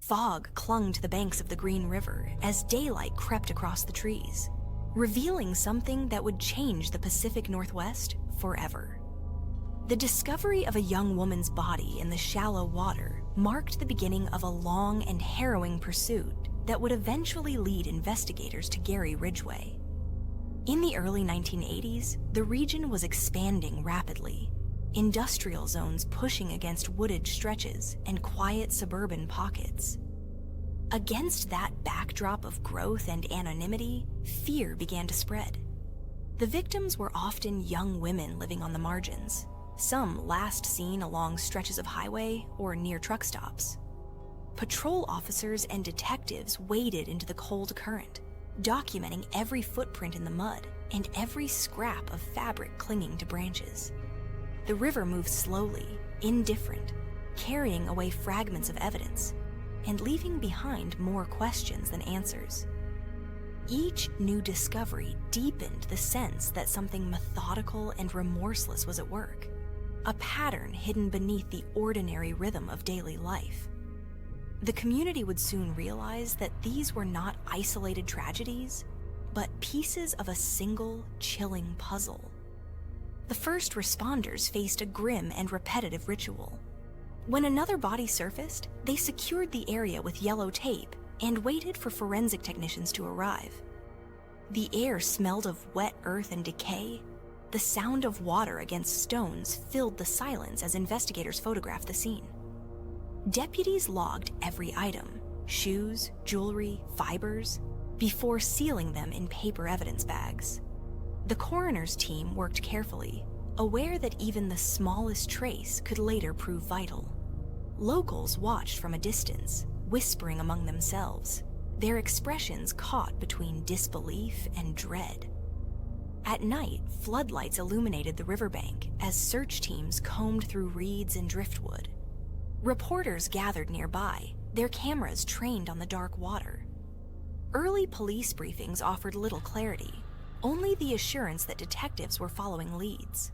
Fog clung to the banks of the Green River as daylight crept across the trees, revealing something that would change the Pacific Northwest forever. The discovery of a young woman's body in the shallow water marked the beginning of a long and harrowing pursuit that would eventually lead investigators to Gary Ridgway. In the early 1980s, the region was expanding rapidly, industrial zones pushing against wooded stretches and quiet suburban pockets. Against that backdrop of growth and anonymity, fear began to spread. The victims were often young women living on the margins, some last seen along stretches of highway or near truck stops. Patrol officers and detectives waded into the cold current, documenting every footprint in the mud and every scrap of fabric clinging to branches. The river moved slowly, indifferent, carrying away fragments of evidence and leaving behind more questions than answers. Each new discovery deepened the sense that something methodical and remorseless was at work, a pattern hidden beneath the ordinary rhythm of daily life. The community would soon realize that these were not isolated tragedies, but pieces of a single, chilling puzzle. The first responders faced a grim and repetitive ritual. When another body surfaced, they secured the area with yellow tape and waited for forensic technicians to arrive. The air smelled of wet earth and decay. The sound of water against stones filled the silence as investigators photographed the scene. Deputies logged every item, shoes, jewelry, fibers, before sealing them in paper evidence bags. The coroner's team worked carefully, aware that even the smallest trace could later prove vital. Locals watched from a distance, whispering among themselves, their expressions caught between disbelief and dread. At night, floodlights illuminated the riverbank as search teams combed through reeds and driftwood. Reporters gathered nearby, their cameras trained on the dark water. Early police briefings offered little clarity, only the assurance that detectives were following leads.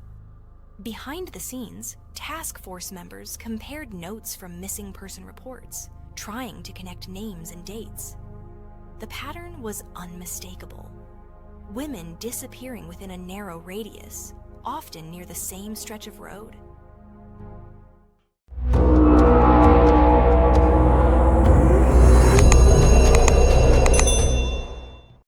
Behind the scenes, task force members compared notes from missing person reports, trying to connect names and dates. The pattern was unmistakable. Women disappearing within a narrow radius, often near the same stretch of road,